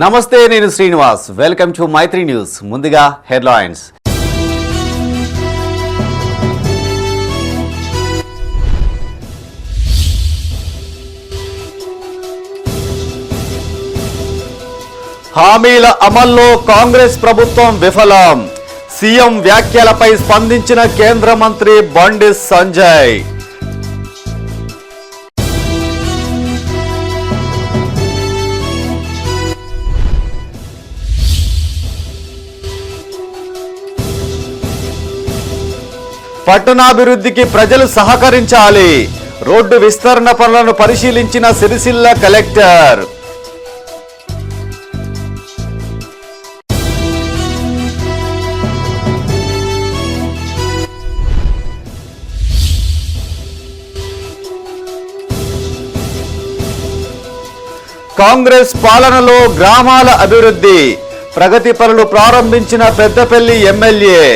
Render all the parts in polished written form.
నమస్తే, నేను Srinivas. Welcome to Maitri news. ముందుగా హెడ్లైన్స్. హామీల అమల్లో కాంగ్రెస్ ప్రభుత్వం విఫలం. సీఎం వ్యాఖ్యలపై స్పందించిన కేంద్ర మంత్రి బండి సంజయ్. పట్టణాభివృద్ధికి ప్రజలు సహకరించాలి. రోడ్డు విస్తరణ పనులను పరిశీలించిన సిరిసిల్ల కలెక్టర్. కాంగ్రెస్ పాలనలో గ్రామాల అభివృద్ధి. ప్రగతి పనులు ప్రారంభించిన పెద్దపల్లి ఎమ్మెల్యే.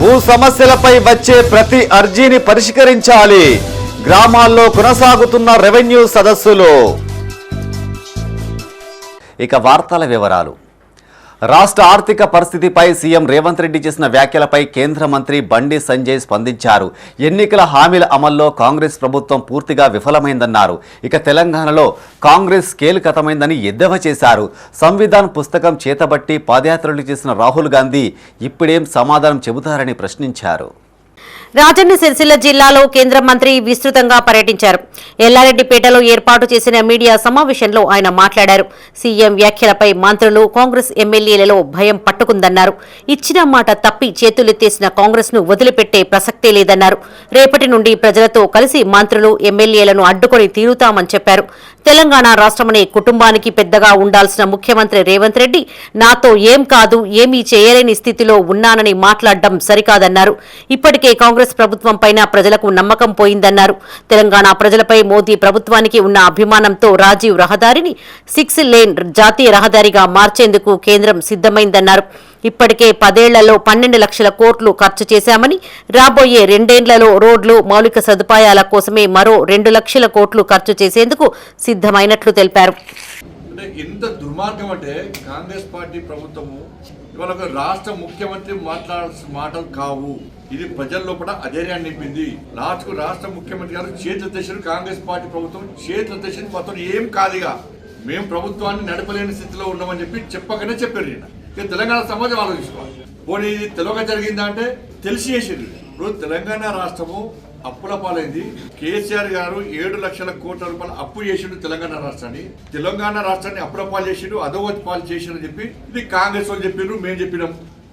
భూ సమస్యలపై వచ్చే ప్రతి అర్జీని పరిష్కరించాలి. గ్రామాల్లో కొనసాగుతున్న రెవెన్యూ సదస్సులు. ఇక వార్తల వివరాలు. రాష్ట్ర ఆర్థిక పరిస్థితిపై సీఎం రేవంత్ రెడ్డి చేసిన వ్యాఖ్యలపై కేంద్ర మంత్రి బండి సంజయ్ స్పందించారు. ఎన్నికల హామీల అమల్లో కాంగ్రెస్ ప్రభుత్వం పూర్తిగా విఫలమైందన్నారు. ఇక తెలంగాణలో కాంగ్రెస్ కీలకతమైందని ఎద్దేవా చేశారు. సంవిధాన్ పుస్తకం చేతబట్టి పాదయాత్రలు చేసిన రాహుల్ గాంధీ ఇప్పుడేం సమాధానం చెబుతారని ప్రశ్నించారు. రాజన్న సిరిసిల్ల జిల్లాలో కేంద్ర మంత్రి విస్తృతంగా పర్యటించారు. ఎల్లారెడ్డిపేటలో ఏర్పాటు చేసిన మీడియా సమావేశంలో ఆయన మాట్లాడారు. సీఎం వ్యాఖ్యలపై మంత్రులు, కాంగ్రెస్ ఎమ్మెల్యేలలో భయం పట్టుకుందన్నారు. ఇచ్చిన మాట తప్పి చేతులెత్తేసిన కాంగ్రెస్ ను వదిలిపెట్టే ప్రసక్తే లేదన్నారు. రేపటి నుండి ప్రజలతో కలిసి మంత్రులు, ఎమ్మెల్యేలను అడ్డుకొని తీరుతామని చెప్పారు. తెలంగాణ రాష్ట్రమనే కుటుంబానికి పెద్దగా ఉండాల్సిన ముఖ్యమంత్రి రేవంత్ రెడ్డి నాతో ఏం కాదు, ఏమీ చేయలేని స్థితిలో ఉన్నానని మాట్లాడడం సరికాదన్నారు. ఇప్పటికే కాంగ్రెస్ ప్రభుత్వం పైన ప్రజలకు నమ్మకం పోయిందన్నారు. తెలంగాణ ప్రజలపై మోదీ ప్రభుత్వానికి ఉన్న అభిమానంతో రాజీవ్ రహదారిని 6 లేన్ జాతీయ రహదారిగా మార్చేందుకు కేంద్రం సిద్ధమైందన్నారు. ఇప్పటికే 10 ఏళ్లలో 12 లక్షల కోట్లు ఖర్చు చేశామని, రాబోయే 2 ఏళ్లలో రోడ్లు, మౌలిక సదుపాయాల కోసమే మరో 2 లక్షల కోట్లు ఖర్చు చేసేందుకు సిద్ధమైనట్లు తెలిపారు. ఎంత దుర్మార్గం అంటే కాంగ్రెస్ పార్టీ ప్రభుత్వము ఇవాళ ఒక రాష్ట్ర ముఖ్యమంత్రి మాట్లాడాల్సిన మాటలు కావు. ఇది ప్రజల లోపల అధైర్యాన్ని నింపింది. లాస్ట్కు రాష్ట్ర ముఖ్యమంత్రి గారు చేతుల తెచ్చిన కాంగ్రెస్ పార్టీ ప్రభుత్వం చేతుల తెచ్చిన మొత్తం ఏం కాదుగా, మేము ప్రభుత్వాన్ని నడపలేని స్థితిలో ఉన్నామని చెప్పకనే చెప్పారు. ఇక తెలంగాణ సమాజం ఆలోచించుకోవాలి. పోనీ ఇది తెలియక జరిగిందా అంటే తెలిసి చేసేది. ఇప్పుడు తెలంగాణ రాష్ట్రము అప్పుల పాలైంది. కేసీఆర్ గారు 7 లక్షల కోట్ల రూపాయలు అప్పు చేసిండు తెలంగాణ రాష్ట్రాన్ని. తెలంగాణ రాష్ట్రాన్ని అప్పుల పాలు చేసిండు, అధోగతి పాలు చేసిండు చెప్పి ఇది కాంగ్రెస్ వాళ్ళు చెప్పారు, మేము చెప్పినాం.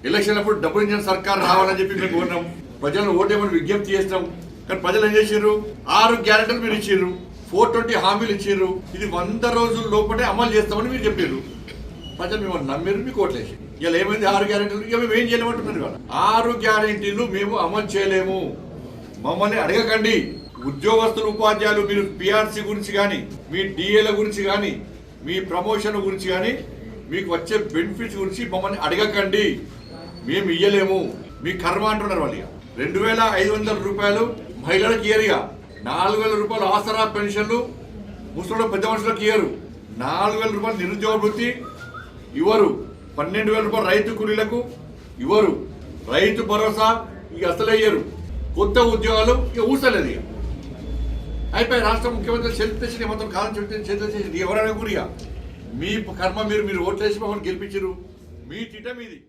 ఎలక్షన్ అప్పుడు డబుల్ ఇంజన్ సర్కార్ రావాలని చెప్పి మేము కోరినాం. ప్రజలను ఓటేమని విజ్ఞప్తి చేసినాం. కానీ ప్రజలు ఏం చేసారు? 6 గ్యారెంటీలు మీరు ఇచ్చారు, 420 హామీలు ఇచ్చారు. ఇది 100 రోజుల లోపలే అమలు చేస్తామని మీరు చెప్పారు. ప్రజలు మిమ్మల్ని నమ్మారు, మీకు ఓట్లేసి. ఇలా ఏమైంది? 6 గ్యారెంటీలు ఇక మేము ఏం చేయలేమంటున్నారు. ఇవాళ 6 గ్యారెంటీలు మేము అమలు చేయలేము, మమ్మల్ని అడగకండి. ఉద్యోగస్తులు, ఉపాధ్యాయులు మీరు పిఆర్సీ గురించి కానీ, మీ డిఏల గురించి కానీ, మీ ప్రమోషన్ గురించి కానీ, మీకు వచ్చే బెనిఫిట్స్ గురించి మమ్మల్ని అడగకండి, మేము ఇయ్యలేము, మీ కర్మ అంటున్నారు వాళ్ళు. 2500 రూపాయలు మహిళలకు ఇయరుగా, 4000 రూపాయలు ఆసరా పెన్షన్లు ముసలి పెద్ద మనుషులకు ఇయ్యరు, 4000 రూపాయలు నిరుద్యోగ వృత్తి ఇవ్వరు, 12,000 రూపాయలు రైతు కూలీలకు ఇవ్వరు, రైతు భరోసా ఇక అసలు అయ్యారు, కొత్త ఉద్యోగాలు ఇక ఊసలేదు. ఇక అయిపోయి రాష్ట్ర ముఖ్యమంత్రి చేతులు తెచ్చిన మొత్తం కాలం చెప్తే చేతులు చేసి ఎవరైనా కూడా మీ కర్మ, మీరు ఓట్లేసి మమ్మల్ని గెలిపించరు, మీ తిట మీది.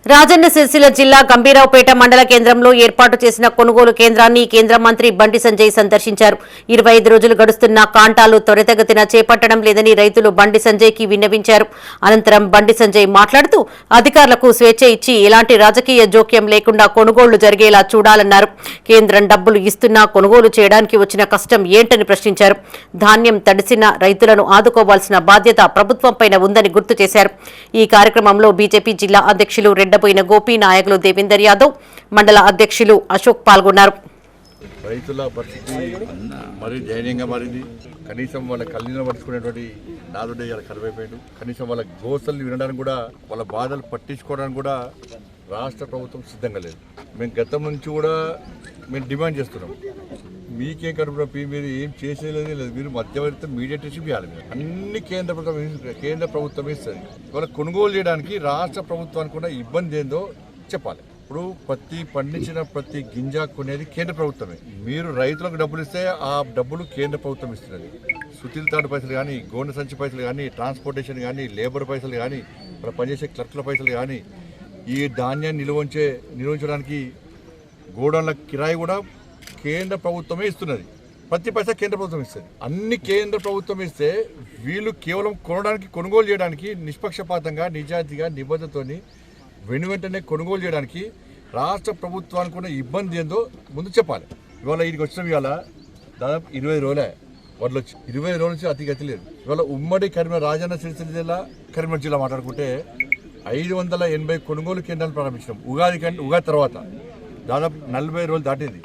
రాజన్న సిరిసిల్ల జిల్లా గంభీరావుపేట మండల కేంద్రంలో ఏర్పాటు చేసిన కొనుగోలు కేంద్రాన్ని కేంద్ర మంత్రి బండి సంజయ్ సందర్శించారు. 25 రోజులు గడుస్తున్న కాంటాలు త్వరితగతిన చేపట్టడం లేదని రైతులు బండి సంజయ్ కి విన్నవించారు. అనంతరం బండి సంజయ్ మాట్లాడుతూ అధికారులకు స్వేచ్ఛ ఇచ్చి ఎలాంటి రాజకీయ జోక్యం లేకుండా కొనుగోళ్లు జరిగేలా చూడాలన్నారు. కేంద్రం డబ్బులు ఇస్తున్నా కొనుగోలు చేయడానికి వచ్చిన కష్టం ఏంటని ప్రశ్నించారు. ధాన్యం తడిసిన రైతులను ఆదుకోవాల్సిన బాధ్యత ప్రభుత్వంపైన ఉందని గుర్తు చేశారు. ఈ కార్యక్రమంలో బీజేపీ జిల్లా అధ్యక్షులు రెడ్డబోయిన గోపి, నాయకులు దేవేందర్ యాదవ్, మండల అధ్యక్షులు అశోక్ పాల్గొన్నారు. రైతుల పరిస్థితి మరీ దయనీయంగా మారింది. కనీసం వాళ్ళ కళ్ళీలో పట్టుకునేటువంటి నాదుడే ఇలా కరువైపోయాడు. కనీసం వాళ్ళ గోసల్ని వినడానికి కూడా, వాళ్ళ బాధలు పట్టించుకోవడానికి కూడా రాష్ట్ర ప్రభుత్వం సిద్ధంగా లేదు. మేము గతం నుంచి కూడా మేము డిమాండ్ చేస్తున్నాం, మీకేం కడుపు మీరు ఏం చేసేది లేదు, మీరు మధ్యవర్తి మీడియేటర్షిప్ ఇవ్వాలి. అన్ని కేంద్ర ప్రభుత్వం ఇస్తుంది. ఇవాళ కొనుగోలు చేయడానికి రాష్ట్ర ప్రభుత్వానికి కూడా ఇబ్బంది ఏందో చెప్పాలి. ఇప్పుడు పండించిన ప్రతి గింజ కొనేది కేంద్ర ప్రభుత్వమే. మీరు రైతులకు డబ్బులు ఇస్తే ఆ డబ్బులు కేంద్ర ప్రభుత్వం ఇస్తున్నది. సుతీల తాడు పైసలు కానీ, గోనె సంచి పైసలు కానీ, ట్రాన్స్పోర్టేషన్ కానీ, లేబర్ పైసలు కానీ, ఇక్కడ పనిచేసే క్లర్క్ల పైసలు కానీ, ఈ ధాన్యాన్ని నిల్వించడానికి గోడౌన్ల కిరాయి కూడా కేంద్ర ప్రభుత్వమే ఇస్తున్నది. ప్రతి పైసా కేంద్ర ప్రభుత్వం ఇస్తుంది. అన్ని కేంద్ర ప్రభుత్వం ఇస్తే వీళ్ళు కేవలం కొనుగోలు చేయడానికి నిష్పక్షపాతంగా, నిజాయితీగా, నిబద్ధతతోని వెంటనే కొనుగోలు చేయడానికి రాష్ట్ర ప్రభుత్వానికి ఉన్న ఇబ్బంది ఏందో ముందు చెప్పాలి. ఇవాళ వీడికి వచ్చిన ఇవాళ దాదాపు 20 రోజులే వడ్లు వచ్చి 20 రోజుల నుంచి అతి గతి లేదు. ఇవాళ ఉమ్మడి రాజన్న సిరిసిల్ల జిల్లా, కరీంనగర్ జిల్లా మాట్లాడుకుంటే 580 కొనుగోలు కేంద్రాలు ప్రారంభించినాం. ఉగాది తర్వాత దాదాపు 40 రోజులు దాటింది.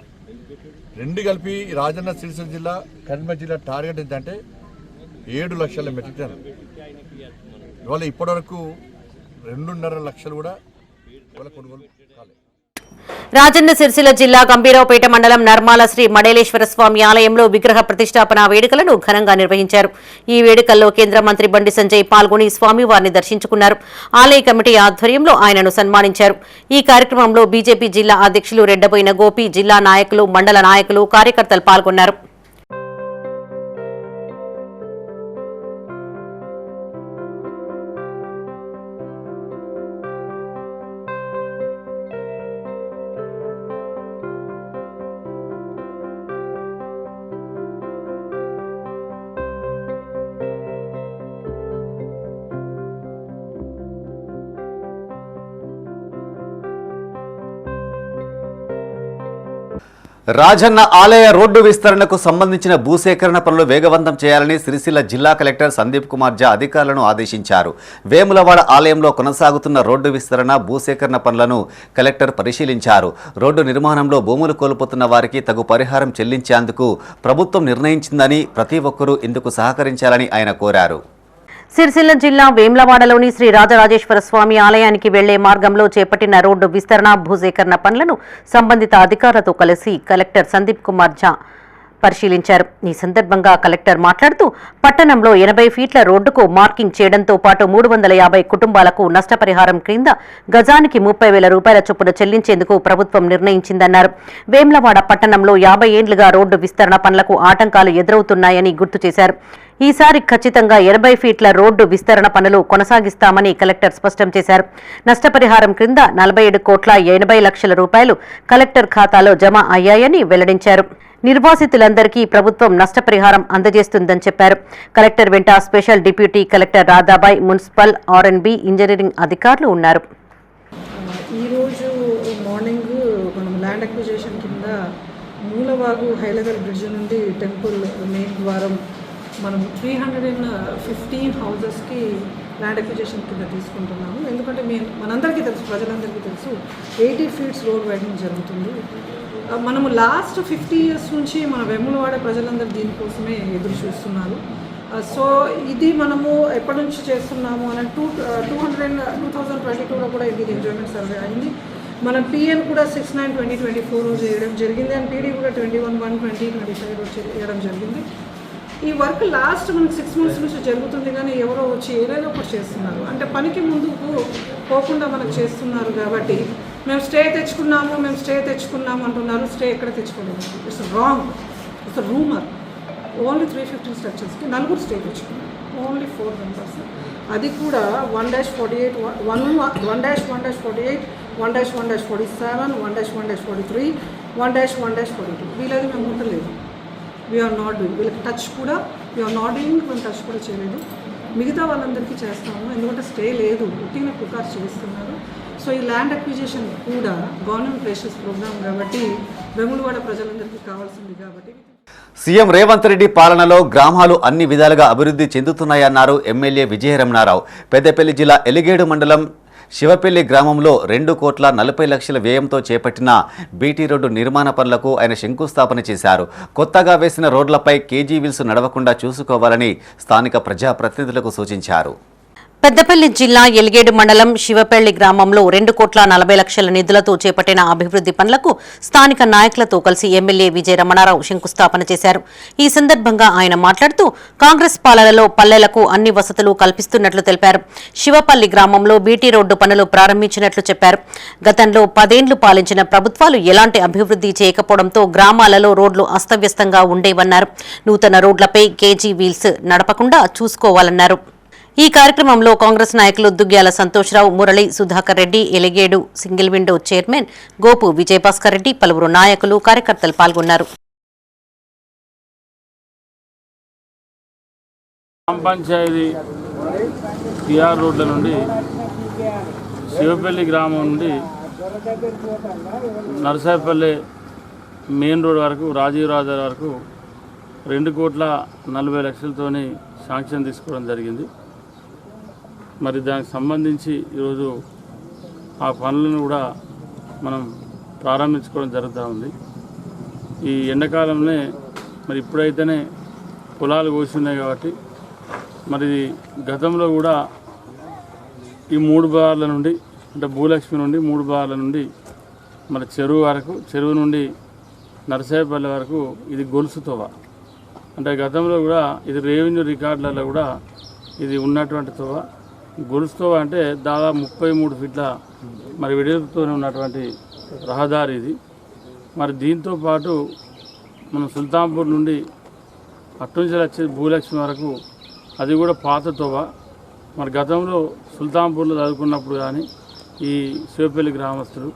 రెండు కలిపి రాజన్న సిరిసిల్ల జిల్లా, కరీంనగర్ జిల్లా టార్గెట్ ఏంటంటే 7 లక్షల మెట్రిక్ టన్. ఇవాళ ఇప్పటివరకు 2.5 లక్షలు కూడా ఇవాళ కొనుగోలు కాలేదు. రాజన్న సిరిసిల్ల జిల్లా గంభీరావుపేట మండలం నర్మాల శ్రీ మడేలేశ్వర స్వామి ఆలయంలో విగ్రహ ప్రతిష్టాపన వేడుకలను ఘనంగా నిర్వహించారు. ఈ వేడుకల్లో కేంద్ర మంత్రి బండి సంజయ్ పాల్గొని స్వామివారిని దర్శించుకున్నారు. ఆలయ కమిటీ ఆధ్వర్యంలో ఆయనను సన్మానించారు. ఈ కార్యక్రమంలో బీజేపీ జిల్లా అధ్యక్షులు రెడ్డబోయిన గోపి, జిల్లా నాయకులు, మండల నాయకులు, కార్యకర్తలు పాల్గొన్నారు. రాజన్న ఆలయ రోడ్డు విస్తరణకు సంబంధించిన భూసేకరణ పనులు వేగవంతం చేయాలని సిరిసిల్ల జిల్లా కలెక్టర్ సందీప్ కుమార్ ఝా అధికారులను ఆదేశించారు. వేములవాడ ఆలయంలో కొనసాగుతున్న రోడ్డు విస్తరణ, భూసేకరణ పనులను కలెక్టర్ పరిశీలించారు. రోడ్డు నిర్మాణంలో భూములు కోల్పోతున్న వారికి తగు పరిహారం చెల్లించేందుకు ప్రభుత్వం నిర్ణయించిందని, ప్రతి ఒక్కరూ ఇందుకు సహకరించాలని ఆయన కోరారు. సిరిసిల్ల జిల్లా వేములవాడలోని శ్రీ రాజరాజేశ్వర స్వామి ఆలయానికి వెళ్లే మార్గంలో చేపట్టిన రోడ్డు విస్తరణ, భూసేకరణ పనులను సంబంధిత అధికారులతో కలిసి కలెక్టర్ సందీప్ కుమార్ ఝా పరిశీలించారు. ఈ సందర్భంగా కలెక్టర్ మాట్లాడుతూ పట్టణంలో 80 ఫీట్ల రోడ్డుకు మార్కింగ్ చేయడంతో పాటు 350 కుటుంబాలకు నష్టపరిహారం క్రింద గజానికి 30,000 రూపాయల చొప్పున చెల్లించేందుకు ప్రభుత్వం నిర్ణయించిందన్నారు. వేములవాడ పట్టణంలో 50 ఏండ్లుగా రోడ్డు విస్తరణ పనులకు ఆటంకాలు ఎదురవుతున్నాయని గుర్తు చేశారు. ఈసారి ఖచ్చితంగా 80 ఫీట్ల రోడ్డు విస్తరణ పనులు కొనసాగిస్తామని కలెక్టర్ స్పష్టం చేశారు. నష్టపరిహారం క్రింద 47,80,00,000 రూపాయలు కలెక్టర్ ఖాతాలో జమ అయ్యాయని వెల్లడించారు. నిర్వాసితులందరికీ ప్రభుత్వం నష్టపరిహారం అందజేస్తుందని చెప్పారు. కలెక్టర్ వెంట special deputy collector Radhabai, municipal, ఆర్ఎండ్బి, ఇంజనీరింగ్ అధికారులు ఉన్నారు. ఈరోజు మార్నింగ్ మనం ల్యాండ్ అక్విజిషన్ కింద మూలవాగు హైలెవెల్ బ్రిడ్జ్ నుండి టెంపుల్ మెయిన్ ద్వారం మనం 315 హౌజెస్కి ల్యాండ్ అక్విజిషన్ కింద తీసుకుంటున్నాము. ఎందుకంటే మనందరికీ తెలుసు, ప్రజలందరికీ తెలుసు, 80 ఫీట్స్ రోడ్ వైడింగ్ జరుగుతుంది. మనము లాస్ట్ 50 ఇయర్స్ నుంచి మన వేములవాడ ప్రజలందరూ దీనికోసమే ఎదురు చూస్తున్నారు. సో ఇది మనము ఎప్పటి నుంచి చేస్తున్నాము అని 2022లో కూడా ఇది ఎంజాయ్మెంట్ సర్వే అయింది. మనం పిఎన్ కూడా 6/9/2024 చేయడం జరిగింది. అండ్ పీడీ కూడా 21/1/2025 చేయడం జరిగింది. ఈ వర్క్ లాస్ట్ మనకు 6 months నుంచి జరుగుతుంది, కానీ ఎవరో వచ్చి ఏదైనా ఒకటి చేస్తున్నారు. అంటే పనికి ముందుకు పోకుండా మనకు చేస్తున్నారు. కాబట్టి మేము స్టే తెచ్చుకున్నాము అంటున్నారు. స్టే ఎక్కడ తెచ్చుకోలేదు. It's wrong, it's rumour. Only 315 స్ట్రక్చర్స్కి 4 స్టే తెచ్చుకున్నారు. Only 4 members. అది కూడా 1-48, 1-1-48, 1-1-47, 1-1-43, 1-1-42. వీళ్ళది మేము ఉండలేదు. We are not doing. వీళ్ళకి టచ్ కూడా వీఆర్ నాట్ డూయింగ్. మేము టచ్ కూడా చేయలేదు. మిగతా వాళ్ళందరికీ చేస్తాము, ఎందుకంటే స్టే లేదు, ఉట్టిన పుకార్ చేస్తున్నారు. సో ఈ ల్యాండ్ అక్విజిషన్ కూడా గవర్నమెంట్ ప్లేసెస్ ప్రోగ్రామ్ కాబట్టి వేములవాడ ప్రజలందరికీ కావాల్సింది కాబట్టి. సీఎం రేవంత్ రెడ్డి పాలనలో గ్రామాలు అన్ని విధాలుగా అభివృద్ధి చెందుతున్నాయన్నారు ఎమ్మెల్యే విజయరమణారావు. పెద్దపల్లి జిల్లా ఎలిగేడు మండలం శివపల్లి గ్రామంలో 2,40,00,000 వ్యయంతో చేపట్టిన బీటీ రోడ్డు నిర్మాణ పనులకు ఆయన శంకుస్థాపన చేశారు. కొత్తగా వేసిన రోడ్లపై కేజీ వీల్స్ నడవకుండా చూసుకోవాలని స్థానిక ప్రజాప్రతినిధులకు సూచించారు. పెద్దపల్లి జిల్లా ఎలిగేడు మండలం శివపల్లి గ్రామంలో 2,40,00,000 నిధులతో చేపట్టిన అభివృద్ధి పనులకు స్థానిక నాయకులతో కలిసి ఎమ్మెల్యే విజయ రమణారావు శంకుస్థాపన చేశారు. ఈ సందర్భంగా ఆయన మాట్లాడుతూ కాంగ్రెస్ పాలనలో పల్లెలకు అన్ని వసతులు కల్పిస్తున్నట్లు తెలిపారు. శివపల్లి గ్రామంలో బీటీ రోడ్డు పనులు ప్రారంభించినట్లు చెప్పారు. గతంలో 10 ఏళ్లు పాలించిన ప్రభుత్వాలు ఎలాంటి అభివృద్ధి చేయకపోవడంతో గ్రామాలలో రోడ్లు అస్తవ్యస్తంగా ఉండేవన్నారు. నూతన రోడ్లపై కేజీ వీల్స్ నడపకుండా చూసుకోవాలన్నారు. ఈ కార్యక్రమంలో కాంగ్రెస్ నాయకులు Duggyala Santosh Rao, Murali, Sudhakar Reddy, Elgaid single window chairman Gopu Vijayabhaskar Reddy, పలువురు నాయకులు, కార్యకర్తలు పాల్గొన్నారు. గ్రామ పంచాయతీ టిఆర్ రోడ్ల నుండి శివపల్లి గ్రామం నుండి నరసాపల్లి మెయిన్ రోడ్ వరకు రాజీవ్ రాజా వరకు 2,40,00,000తోని శాంక్షన్ తీసుకోవడం జరిగింది. మరి దానికి సంబంధించి ఈరోజు ఆ పనులను కూడా మనం ప్రారంభించుకోవడం జరుగుతూ ఉంది. ఈ ఎండాకాలంలో మరి ఇప్పుడైతేనే పొలాలు కోసున్నాయి కాబట్టి మరి గతంలో కూడా ఈ 3 బార్ల నుండి అంటే భూలక్ష్మి నుండి 3 బార్ల నుండి మరి చెరువు వరకు, చెరువు నుండి నరసాయపల్లి వరకు ఇది గొలుసుతోవ. అంటే గతంలో కూడా ఇది రెవెన్యూ రికార్డులలో కూడా ఇది ఉన్నటువంటి తోవ. గొలుసుతోవ అంటే దాదాపు 33 ఫీట్ల మరి వెడల్పుతో ఉన్నటువంటి రహదారి ఇది. మరి దీంతో పాటు మనం సుల్తాన్పూర్ నుండి అట్నుంచి వచ్చే భూలక్ష్మి వరకు అది కూడా పాత తోవ. మరి గతంలో సుల్తాన్పూర్లో చదువుకున్నప్పుడు కానీ ఈ శివపల్లి గ్రామస్తులు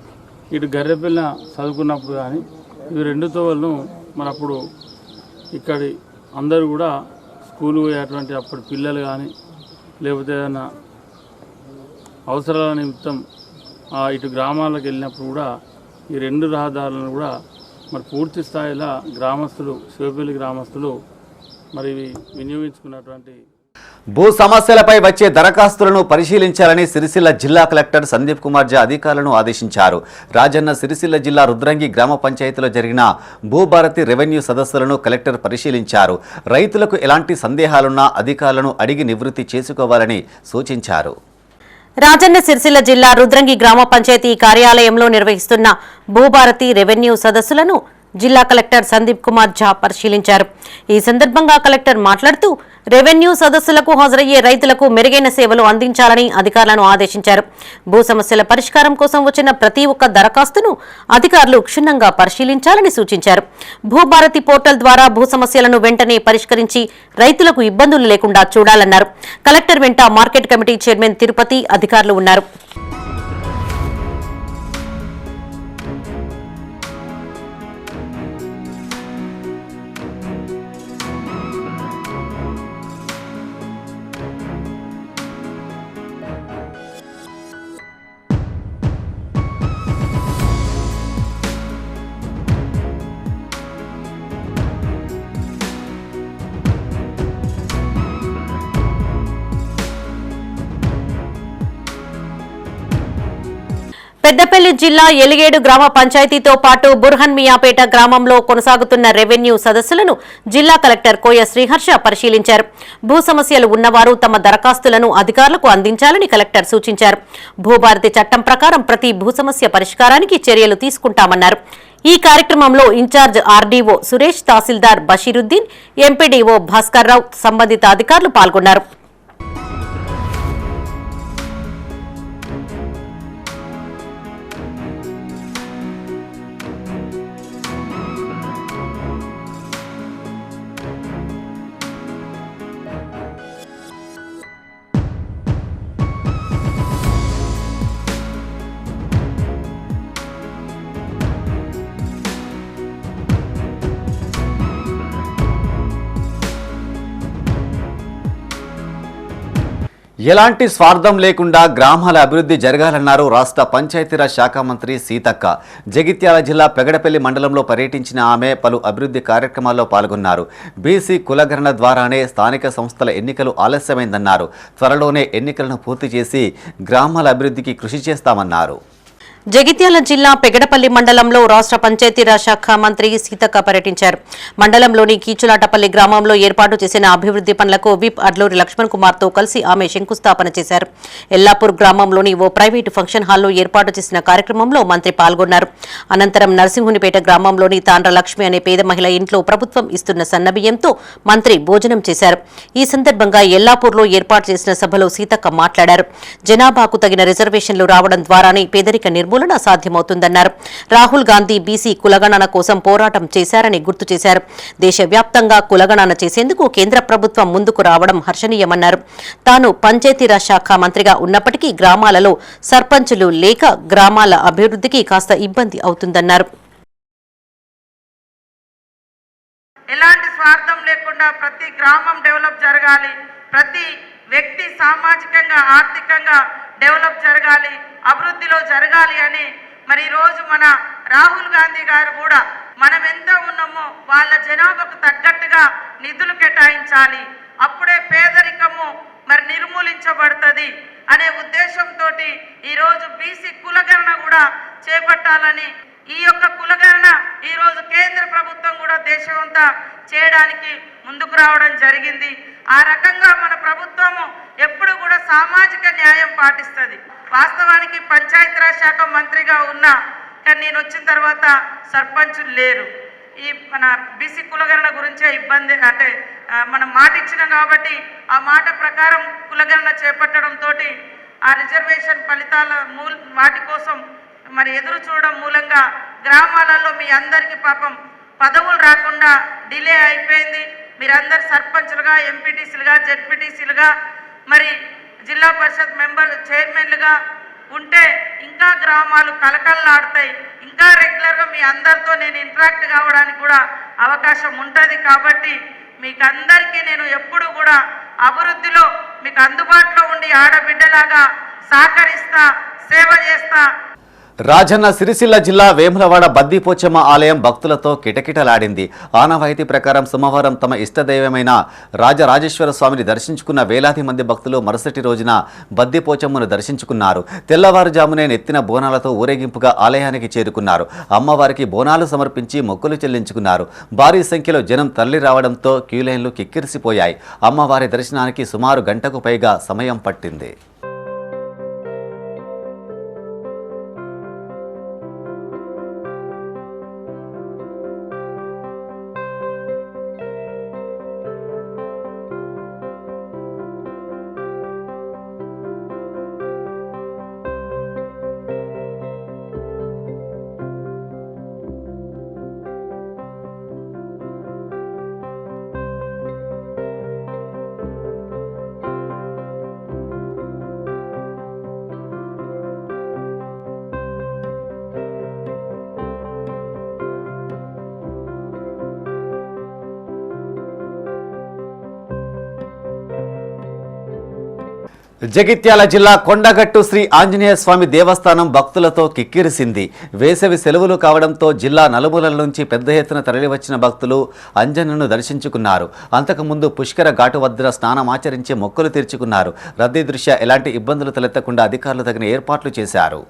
ఇటు గర్రెపల్లి చదువుకున్నప్పుడు కానీ ఇవి 2 తోవలను మరి అప్పుడు ఇక్కడి అందరూ కూడా స్కూల్ పోయేటువంటి అప్పటి పిల్లలు కానీ లేకపోతే ఏదైనా అవసరాల నిమిత్తం ఇటు గ్రామాలకు వెళ్ళినప్పుడు కూడా ఈ 2 రహదారులను కూడా మరి పూర్తి స్థాయిలో గ్రామస్తులు, శివపల్లి గ్రామస్తులు మరి వినియోగించుకున్నటువంటి. భూ సమస్యలపై వచ్చే దరఖాస్తులను పరిశీలించాలని సిరిసిల్ల జిల్లా కలెక్టర్ సందీప్ కుమార్ జా అధికారులను ఆదేశించారు. రాజన్న సిరిసిల్ల జిల్లా రుద్రంగి గ్రామ పంచాయతీలో జరిగిన భూభారతి రెవెన్యూ సదస్సులను కలెక్టర్ పరిశీలించారు. రైతులకు ఎలాంటి సందేహాలున్నా అధికారులను అడిగి నివృత్తి చేసుకోవాలని సూచించారు. రాజన్న సిరిసిల్ల జిల్లా రుద్రంగి గ్రామ పంచాయతీ కార్యాలయంలో నిర్వహిస్తున్న భూభారతి రెవెన్యూ సదస్సులను జిల్లా కలెక్టర్ సందీప్ కుమార్ ఝా పరిశీలించారు. ఈ సందర్భంగా కలెక్టర్ మాట్లాడుతూ రెవెన్యూ సదస్సులకు హాజరయ్యే రైతులకు మెరుగైన సేవలు అందించాలని అధికారులను ఆదేశించారు. భూ సమస్యల పరిష్కారం కోసం వచ్చిన ప్రతి ఒక్క దరఖాస్తును అధికారులు క్షుణ్ణంగా పరిశీలించాలని సూచించారు. భూభారతి పోర్టల్ ద్వారా భూ సమస్యలను వెంటనే పరిష్కరించి రైతులకు ఇబ్బందులు లేకుండా చూడాలన్నారు. కలెక్టర్ వెంట మార్కెట్ కమిటీ చైర్మన్ తిరుపతి అధికారులు ఉన్నారు. పెద్దపల్లి జిల్లా ఎలిగేడు గ్రామ పంచాయతీతో పాటు బుర్హన్ మియాపేట గ్రామంలో కొనసాగుతున్న రెవెన్యూ సదస్సులను జిల్లా కలెక్టర్ కోయ శ్రీహర్ష పరిశీలించారు. భూ సమస్యలు ఉన్నవారు తమ దరఖాస్తులను అధికారులకు అందించాలని కలెక్టర్ సూచించారు. భూభారతి చట్టం ప్రకారం ప్రతి భూ సమస్య పరిష్కారానికి చర్యలు తీసుకుంటామన్నారు. ఈ కార్యక్రమంలో ఇన్ఛార్జ్ ఆర్డీఓ సురేష్, తహసీల్దార్ బషీరుద్దీన్, ఎంపీడీఓ భాస్కర్ రావు, సంబంధిత అధికారులు పాల్గొన్నారు. ఎలాంటి స్వార్థం లేకుండా గ్రామాల అభివృద్ధి జరగాలన్నారు రాష్ట్ర పంచాయతీరాజ్ శాఖ మంత్రి సీతక్క. జగిత్యాల జిల్లా పెగడపల్లి మండలంలో పర్యటించిన ఆమె పలు అభివృద్ధి కార్యక్రమాల్లో పాల్గొన్నారు. బీసీ కులగణన ద్వారానే స్థానిక సంస్థల ఎన్నికలు ఆలస్యమైందన్నారు. త్వరలోనే ఎన్నికలను పూర్తి చేసి గ్రామాల అభివృద్ధికి కృషి చేస్తామన్నారు. జగిత్యాల జిల్లా పెగడపల్లి మండలంలో రాష్ట్ర పంచాయతీరాజ్ శాఖ మంత్రి సీతక్క పర్యటించారు. మండలంలోని కీచులాటపల్లి గ్రామంలో ఏర్పాటు చేసిన అభివృద్ధి పనులకు విప్ అడ్లూరి లక్ష్మణ్ కుమార్తో కలిసి ఆమె శంకుస్థాపన చేశారు. ఎల్లాపూర్ గ్రామంలోని ఓ ప్రైవేటు ఫంక్షన్ హాల్లో ఏర్పాటు చేసిన కార్యక్రమంలో మంత్రి పాల్గొన్నారు. అనంతరం నరసింహునిపేట గ్రామంలోని తాండ్ర లక్ష్మి అనే పేద మహిళ ఇంట్లో ప్రభుత్వం ఇస్తున్న సన్నబియ్యంతో మంత్రి భోజనం చేశారు. ఈ సందర్భంగా ఎల్లాపూర్లో ఏర్పాటు చేసిన సభలో సీతక్క మాట్లాడారు. జనాభాకు తగిన రిజర్వేషన్లు రావడం ద్వారానే పేదరిక నిర్మూలన సాధ్యమవుతుందన్నారు. రాహుల్ గాంధీ బీసీ కులగణన కోసం పోరాటం చేశారని గుర్తు చేశారు. దేశవ్యాప్తంగా కులగణన చేసేందుకు కేంద్ర ప్రభుత్వం ముందుకు రావడం హర్షణీయమన్నారు. తాను పంచాయతీరాజ్ శాఖ మంత్రిగా ఉన్నప్పటికీ గ్రామాలలో సర్పంచులు లేక గ్రామాల అభివృద్ధికి కాస్త ఇబ్బంది అవుతుందన్నారు. ఎలాంటి స్వార్థం లేకుండా ప్రతి గ్రామం డెవలప్ జరగాలి, ప్రతి వ్యక్తి సామాజికంగా ఆర్థికంగా డెవలప్ జరగాలి, అభివృద్ధిలో జరగాలి అని మరి ఈరోజు మన రాహుల్ గాంధీ గారు కూడా మనం ఎంత ఉన్నామో వాళ్ళ జనాభాకు తగ్గట్టుగా నిధులు కేటాయించాలి, అప్పుడే పేదరికము మరి నిర్మూలించబడుతుంది అనే ఉద్దేశంతో ఈరోజు బీసీ కులగణన కూడా చేపట్టాలని, ఈ యొక్క కులగణన ఈరోజు కేంద్ర ప్రభుత్వం కూడా దేశమంతా చేయడానికి ముందుకు రావడం జరిగింది. ఆ రకంగా మన ప్రభుత్వము ఎప్పుడు కూడా సామాజిక న్యాయం పాటిస్తుంది. వాస్తవానికి పంచాయతీరాజ్ శాఖ మంత్రిగా ఉన్నా కానీ నేను వచ్చిన తర్వాత సర్పంచులు లేరు. ఈ మన బీసీ కులగణన గురించే ఇబ్బంది అంటే మనం మాట ఇచ్చినాం కాబట్టి ఆ మాట ప్రకారం కులగణన చేపట్టడంతో ఆ రిజర్వేషన్ ఫలితాల వాటి కోసం మరి ఎదురు చూడడం మూలంగా గ్రామాలలో మీ అందరికీ పాపం పదవులు రాకుండా డిలే అయిపోయింది. మీరందరు సర్పంచులుగా, ఎంపీటీసీలుగా, జెడ్పీటీసీలుగా, మరి జిల్లా పరిషత్ మెంబర్ చైర్మన్లుగా ఉంటే ఇంకా గ్రామాలు కలకలలాడతాయి. ఇంకా రెగ్యులర్గా మీ అందరితో నేను ఇంటరాక్ట్ కావడానికి కూడా అవకాశం ఉంటుంది. కాబట్టి మీకు అందరికీ నేను ఎప్పుడు కూడా అభివృద్ధిలో మీకు అందుబాటులో ఉండి ఆడబిడ్డలాగా సహకరిస్తా, సేవ చేస్తా. రాజన్న సిరిసిల్ల జిల్లా వేములవాడ బద్దిపోచమ్మ ఆలయం భక్తులతో కిటకిటలాడింది. ఆనవాయితీ ప్రకారం సోమవారం తమ ఇష్టదైవమైన రాజరాజేశ్వర స్వామిని దర్శించుకున్న వేలాది మంది భక్తులు మరుసటి రోజున బద్దిపోచమ్మను దర్శించుకున్నారు. తెల్లవారుజామునే నెత్తిన బోనాలతో ఊరేగింపుగా ఆలయానికి చేరుకున్నారు. అమ్మవారికి బోనాలు సమర్పించి మొక్కులు చెల్లించుకున్నారు. భారీ సంఖ్యలో జనం తరలి రావడంతో క్యూలైన్లు కిక్కిరిసిపోయాయి. అమ్మవారి దర్శనానికి సుమారు గంటకు పైగా సమయం పట్టింది. జగిత్యాల జిల్లా కొండగట్టు శ్రీ ఆంజనేయ స్వామి దేవస్థానం భక్తులతో కిక్కిరిసింది. వేసవి సెలవులు కావడంతో జిల్లా నలుమూలల నుంచి పెద్ద ఎత్తున తరలివచ్చిన భక్తులు అంజన్నను దర్శించుకున్నారు. అంతకుముందు పుష్కర ఘాటు వద్ద స్నానమాచరించి మొక్కులు తీర్చుకున్నారు. రద్దీ దృష్ట్యా ఎలాంటి ఇబ్బందులు తలెత్తకుండా అధికారులు తగిన ఏర్పాట్లు చేశారు.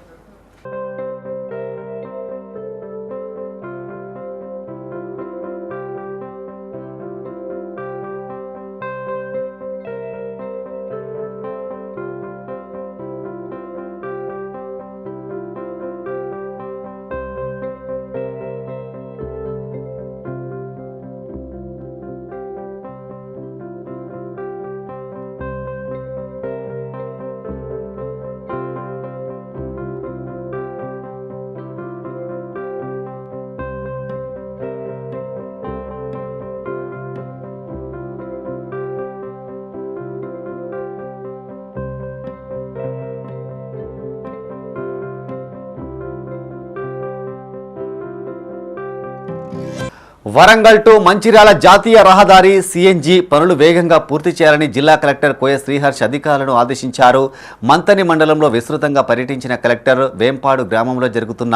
వరంగల్ టు మంచిర్యాల జాతీయ రహదారి సిఎన్జి పనులు వేగంగా పూర్తి చేయాలని జిల్లా కలెక్టర్ కోయ శ్రీహర్ష్ అధికారులను ఆదేశించారు. మంతని మండలంలో విస్తృతంగా పర్యటించిన కలెక్టర్ వేంపాడు గ్రామంలో జరుగుతున్న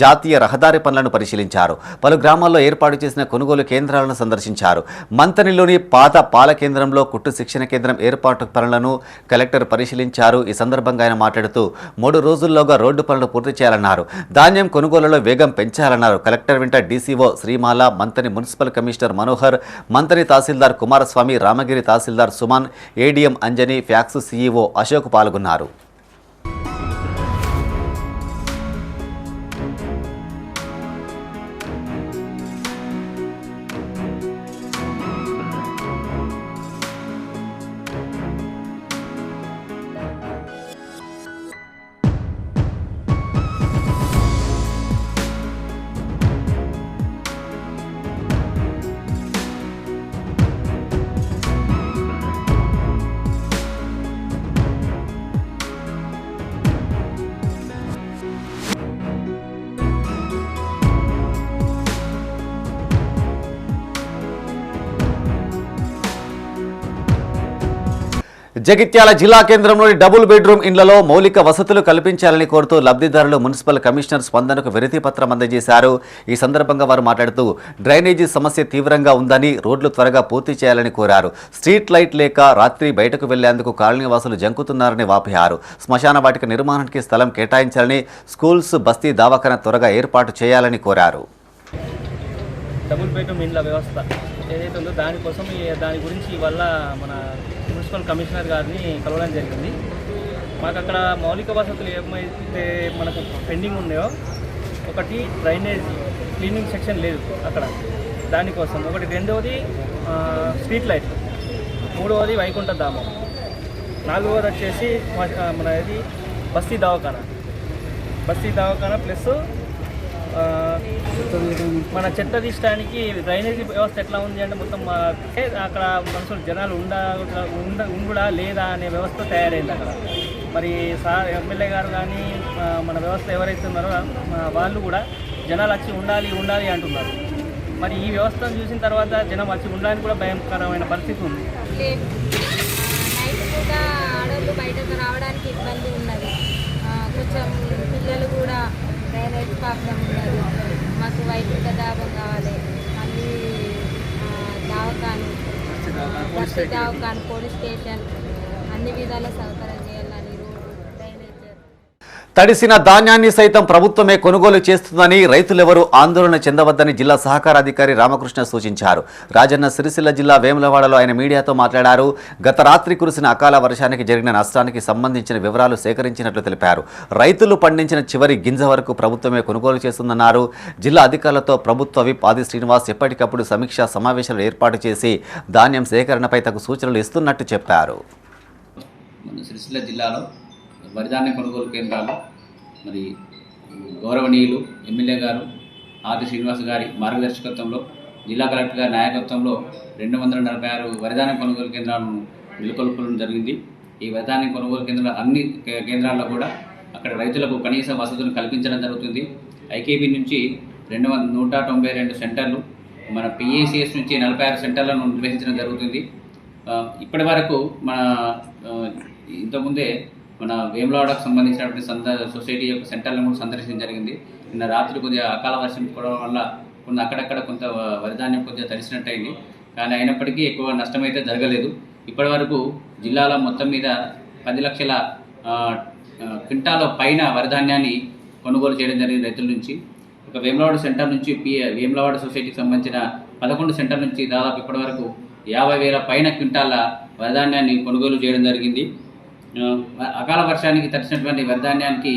జాతీయ రహదారి పనులను పరిశీలించారు. పలు గ్రామాల్లో ఏర్పాటు చేసిన కొనుగోలు కేంద్రాలను సందర్శించారు. మంతనిలోని పాత పాల కేంద్రంలో కుట్టు శిక్షణ కేంద్రం ఏర్పాటు పనులను కలెక్టర్ పరిశీలించారు. ఈ సందర్భంగా ఆయన మాట్లాడుతూ 3 రోజుల్లోగా రోడ్డు పనులు పూర్తి చేయాలన్నారు. ధాన్యం కొనుగోలులో వేగం పెంచాలన్నారు. కలెక్టర్ వెంట DCO Srimala, Manthani municipal commissioner Manohar, Manthani tahsildar Kumaraswamy, Ramagiri tahsildar Suman, ADM Anjani, PACS CEO Ashok పాల్గొన్నారు. జగిత్యాల జిల్లా కేంద్రంలోని డబుల్ బెడ్రూమ్ ఇండ్లలో మౌలిక వసతులు కల్పించాలని కోరుతూ లబ్ధిదారులు మున్సిపల్ కమిషనర్ స్పందనకు వినతి పత్రం అందజేశారు. ఈ సందర్భంగా వారు మాట్లాడుతూ డ్రైనేజీ సమస్య తీవ్రంగా ఉందని, రోడ్లు త్వరగా పూర్తి చేయాలని కోరారు. స్ట్రీట్ లైట్ లేక రాత్రి బయటకు వెళ్లేందుకు కాలనీవాసులు జంకుతున్నారని వాపోయారు. శ్మశాన వాటిక నిర్మాణానికి స్థలం కేటాయించాలని, స్కూల్స్, బస్తీ దవాఖానా త్వరగా ఏర్పాటు చేయాలని కోరారు. డబుల్ బెడ్రూమ్ ఇండ్ల వ్యవస్థ ఏదైతే ఉందో దాని గురించి వల్ల మన మున్సిపల్ కమిషనర్ గారిని కలవడం జరిగింది. మాకు అక్కడ మౌలిక వసతులు ఏమైతే మనకు పెండింగ్ ఉన్నాయో, ఒకటి డ్రైనేజ్ క్లీనింగ్ సెక్షన్ లేదు అక్కడ, దానికోసం ఒకటి. రెండవది స్ట్రీట్ లైట్, మూడవది వైకుంఠ ధామం, నాలుగవది వచ్చేసి మన ఇది బస్తీ దవాఖానా ప్లస్ మన చెత్త తీయడానికి డ్రైనేజీ వ్యవస్థ ఎట్లా ఉంది అంటే మొత్తం అక్కడ మనుషులు జనాలు ఉండుడా లేదా అనే వ్యవస్థ తయారైంది అక్కడ. మరి సార్ ఎమ్మెల్యే గారు కానీ మన వ్యవస్థ ఎవరైతే ఉన్నారో వాళ్ళు కూడా జనాలు వచ్చి ఉండాలి అంటున్నారు. మరి ఈ వ్యవస్థను చూసిన తర్వాత జనం వచ్చి ఉండడానికి కూడా భయంకరమైన పరిస్థితి ఉంది. నైట్ పూట ఆడవాళ్ళు బయటకు రావడానికి ఇబ్బంది ఉన్నది. కొంచెం పిల్లలు కూడా డ్రైనేజ్ ప్రాబ్లం ఉన్నది. మాకు వైద్యుల దాబం కావాలి, మళ్ళీ దవాఖాన, పోలీస్ స్టేషన్, అన్ని విధాల సౌకర్యం చేయాలని రోడ్డు, డ్రైనేజ్. తడిసిన ధాన్యాన్ని సైతం ప్రభుత్వమే కొనుగోలు చేస్తుందని రైతులెవరూ ఆందోళన చెందవద్దని జిల్లా సహకార అధికారి రామకృష్ణ సూచించారు. రాజన్న సిరిసిల్ల జిల్లా వేములవాడలో ఆయన మీడియాతో మాట్లాడారు. గత రాత్రి కురిసిన అకాల వర్షానికి జరిగిన నష్టానికి సంబంధించిన వివరాలు సేకరించినట్లు తెలిపారు. రైతులు పండించిన చివరి గింజ వరకు ప్రభుత్వమే కొనుగోలు చేస్తుందన్నారు. జిల్లా అధికారులతో ప్రభుత్వ విప్ ఆది శ్రీనివాస్ ఎప్పటికప్పుడు సమీక్షా సమావేశాలు ఏర్పాటు చేసి ధాన్యం సేకరణపై తగు సూచనలు ఇస్తున్నట్టు చెప్పారు. సిరిసిల్ల జిల్లాలో వరిధాన్య కొనుగోలు కేంద్రాలు మరి గౌరవనీయులు ఎమ్మెల్యే గారు ఆది శ్రీనివాస్ గారి మార్గదర్శకత్వంలో, జిల్లా కలెక్టర్ గారి నాయకత్వంలో 246 వరిధాన్య కొనుగోలు కేంద్రాలను నెలకొల్పడం జరిగింది. ఈ వరిధాన్య కొనుగోలు కేంద్రాలు అన్ని కేంద్రాల్లో కూడా అక్కడ రైతులకు కనీస వసతులను కల్పించడం జరుగుతుంది. ఐకేబీ నుంచి 192 సెంటర్లు, మన పిఏసిఎస్ నుంచి 46 సెంటర్లను నిర్వహించడం జరుగుతుంది. ఇప్పటి వరకు మన ఇంతకుముందే మన వేములవాడకు సంబంధించినటువంటి సొసైటీ యొక్క సెంటర్లను కూడా సందర్శించడం జరిగింది. నిన్న రాత్రి కొద్దిగా అకాల వర్షం పడడం వల్ల అక్కడక్కడ కొంత వరిధాన్యం కొద్దిగా తడిసినట్టయింది. కానీ అయినప్పటికీ ఎక్కువ నష్టమైతే జరగలేదు. ఇప్పటి వరకు జిల్లాలో మొత్తం మీద 10 లక్షల క్వింటాల పైన వరిధాన్యాన్ని కొనుగోలు చేయడం జరిగింది రైతుల నుంచి. ఒక వేములవాడ సెంటర్ నుంచి వేములవాడ సొసైటీకి సంబంధించిన 11 సెంటర్ నుంచి దాదాపు ఇప్పటి వరకు 50,000 పైన క్వింటాల వరిధాన్యాన్ని కొనుగోలు చేయడం జరిగింది. అకాల వర్షానికి తడిసినటువంటి వరిధాన్యానికి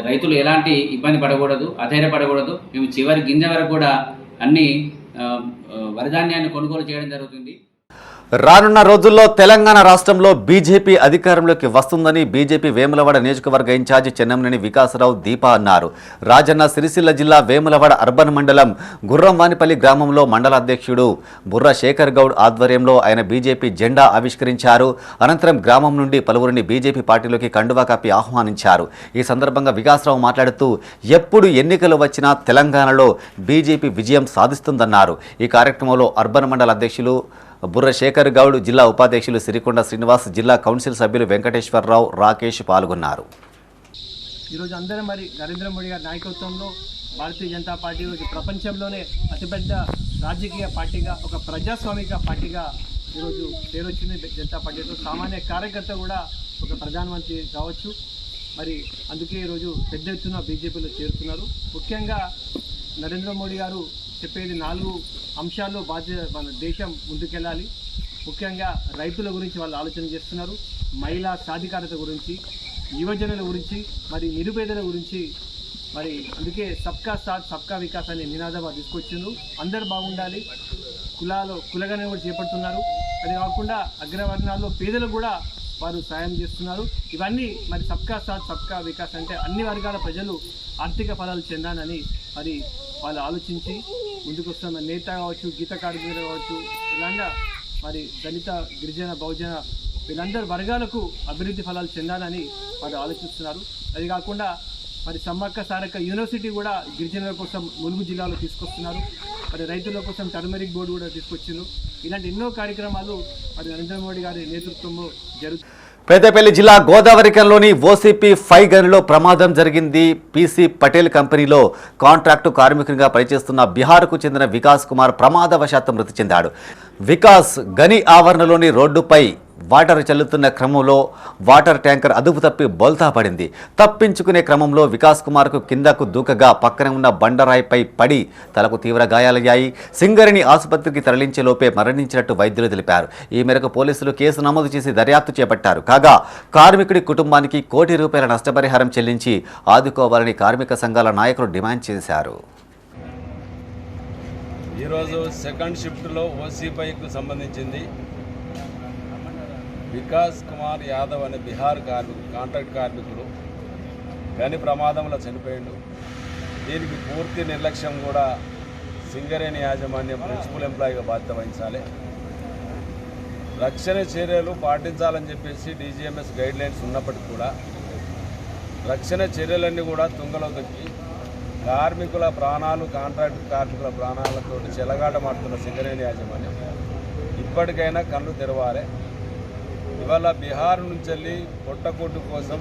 రైతులు ఎలాంటి ఇబ్బంది పడకూడదు, అధైర్యపడకూడదు. మేము చివరి గింజ వరకు కూడా అన్ని వరిధాన్యాన్ని కొనుగోలు చేయడం జరుగుతుంది. రానున్న రోజుల్లో తెలంగాణ రాష్ట్రంలో బీజేపీ అధికారంలోకి వస్తుందని బీజేపీ వేములవాడ నియోజకవర్గ ఇన్ఛార్జి చెన్నంనేని వికాసరావు దీప అన్నారు. రాజన్న సిరిసిల్ల జిల్లా వేములవాడ అర్బన్ మండలం గుర్రంవానిపల్లి గ్రామంలో మండల అధ్యక్షుడు బుర్ర శేఖర్ గౌడ్ ఆధ్వర్యంలో ఆయన బీజేపీ జెండా ఆవిష్కరించారు. అనంతరం గ్రామం నుండి పలువురిని బీజేపీ పార్టీలోకి కండువా కప్పి ఆహ్వానించారు. ఈ సందర్భంగా వికాసరావు మాట్లాడుతూ ఎప్పుడు ఎన్నికలు వచ్చినా తెలంగాణలో బీజేపీ విజయం సాధిస్తుందన్నారు. ఈ కార్యక్రమంలో అర్బన్ మండల అధ్యక్షులు బుర్ర శేఖర్ గౌడ్, జిల్లా ఉపాధ్యక్షులు సిరికొండ శ్రీనివాస్, జిల్లా కౌన్సిల్ సభ్యులు వెంకటేశ్వరరావు, రాకేష్ పాల్గొన్నారు. ఈరోజు అందరం మరి నరేంద్ర మోడీ గారి నాయకత్వంలో భారతీయ జనతా పార్టీ ఈరోజు ప్రపంచంలోనే అతిపెద్ద రాజకీయ పార్టీగా, ఒక ప్రజాస్వామిక పార్టీగా ఈరోజు పేరు వచ్చింది జనతా పార్టీతో. సామాన్య కార్యకర్త కూడా ఒక ప్రధానమంత్రి కావచ్చు. మరి అందుకే ఈరోజు పెద్ద ఎత్తున బీజేపీలో చేరుతున్నారు. ముఖ్యంగా నరేంద్ర మోడీ గారు చెప్పేది 4 అంశాల్లో మన దేశం ముందుకెళ్ళాలి. ముఖ్యంగా రైతుల గురించి వాళ్ళు ఆలోచన చేస్తున్నారు, మహిళా సాధికారత గురించి, యువజనుల గురించి, మరి నిరుపేదల గురించి. మరి అందుకే సబ్కా సాత్ సబ్కా వికాస్ అనే నినాదం తీసుకొచ్చిండ్రు. అందరు బాగుండాలి, కులగణన కూడా చేపడుతున్నారు. అది కాకుండా అగ్రవర్ణాల్లో పేదలకు కూడా వారు సాయం చేస్తున్నారు. ఇవన్నీ మరి సబ్కా సాత్ సబ్కా వికాస్ అంటే అన్ని వర్గాల ప్రజలు ఆర్థిక ఫలాలు చెందాలని మరి వాళ్ళు ఆలోచించి ముందుకు వస్తున్న నేత కావచ్చు, గీత కార్మికులు కావచ్చు, ఇలాంటి మరి దళిత, గిరిజన, బహుజన వీళ్ళందరి వర్గాలకు అభివృద్ధి ఫలాలు చెందాలని వారు ఆలోచిస్తున్నారు. అది కాకుండా మరి సమ్మక్క సారక్క యూనివర్సిటీ కూడా గిరిజనుల కోసం ములుగు జిల్లాలో తీసుకొస్తున్నారు. మరి రైతుల కోసం టర్మరిక్ బోర్డు కూడా తీసుకొచ్చిండ్రు. ఇలాంటి ఎన్నో కార్యక్రమాలు మరి నరేంద్ర మోడీ గారి నేతృత్వంలో జరుగుతాయి. పెద్దపల్లి జిల్లా గోదావరికంలోని ఓసీపీ 5 గనిలో ప్రమాదం జరిగింది. పీసీ పటేల్ కంపెనీలో కాంట్రాక్టు కార్మికునిగా పనిచేస్తున్న బీహార్కు చెందిన వికాస్ కుమార్ ప్రమాదవశాత్తు మృతి చెందాడు. వికాస్ గని ఆవరణలోని రోడ్డుపై వాటర్ చల్లుతున్న క్రమంలో వాటర్ ట్యాంకర్ అదుపు తప్పి బోల్తా పడింది. తప్పించుకునే క్రమంలో వికాస్ కుమార్కు కిందకు దూకగా పక్కన ఉన్న బండరాయిపై పడి తలకు తీవ్ర గాయాలయ్యాయి. సింగరేణి ఆసుపత్రికి తరలించే లోపే మరణించినట్టు వైద్యులు తెలిపారు. ఈ మేరకు పోలీసులు కేసు నమోదు చేసి దర్యాప్తు చేపట్టారు. కాగా కార్మికుడి కుటుంబానికి ₹1 కోటి నష్టపరిహారం చెల్లించి ఆదుకోవాలని కార్మిక సంఘాల నాయకులు డిమాండ్ చేశారు. ఈరోజు సెకండ్ షిఫ్ట్లో ఓసీపైకు సంబంధించింది వికాస్ కుమార్ యాదవ్ అనే బీహార్ కాంట్రాక్ట్ కార్మికుడు గని ప్రమాదంలో చనిపోయిండు. దీనికి పూర్తి నిర్లక్ష్యం కూడా సింగరేణి యాజమాన్యం ప్రిన్సిపల్ ఎంప్లాయీగా బాధ్యత వహించాలి. రక్షణ చర్యలు పాటించాలని చెప్పేసి డీజీఎంఎస్ గైడ్లైన్స్ ఉన్నప్పటికీ కూడా రక్షణ చర్యలన్నీ కూడా తుంగలో దొక్కి కార్మికుల ప్రాణాలు, కాంట్రాక్ట్ కార్మికుల ప్రాణాలతో చెలగాటమాడుతున్న సింగరేణి యాజమాన్యం ఇప్పటికైనా కళ్ళు తెరవాలి. ఇవాళ బీహార్ నుంచి వెళ్ళి పొట్టకూటు కోసం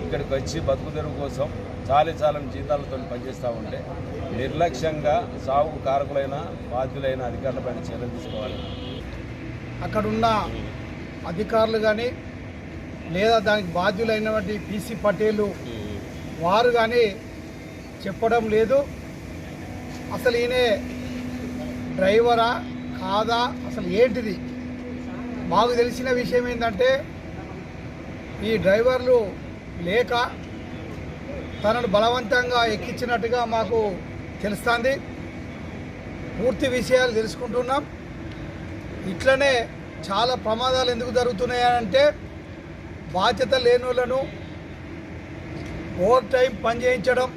ఇక్కడికి వచ్చి బతుకు తెరువు కోసం చాలని జీతాలతో పనిచేస్తూ ఉంటే నిర్లక్ష్యంగా సాగు కారకులైన బాధ్యులైన అధికారులపైన చర్యలు తీసుకోవాలి. అక్కడున్న అధికారులు కానీ లేదా దానికి బాధ్యులైనటువంటి పీసీ పటేలు వారు కానీ చెప్పడం లేదు. అసలు ఈయన డ్రైవరా కాదా, అసలు ఏంటిది? మాకు తెలిసిన విషయం ఏంటంటే ఈ డ్రైవర్లు లేక తనను బలవంతంగా ఎక్కించినట్టుగా మాకు తెలుస్తుంది. పూర్తి విషయాలు తెలుసుకుంటున్నాం. ఇట్లనే చాలా ప్రమాదాలు ఎందుకు జరుగుతున్నాయంటే బాధ్యత లేని వాళ్ళను ఓవర్ టైం పనిచేయించడం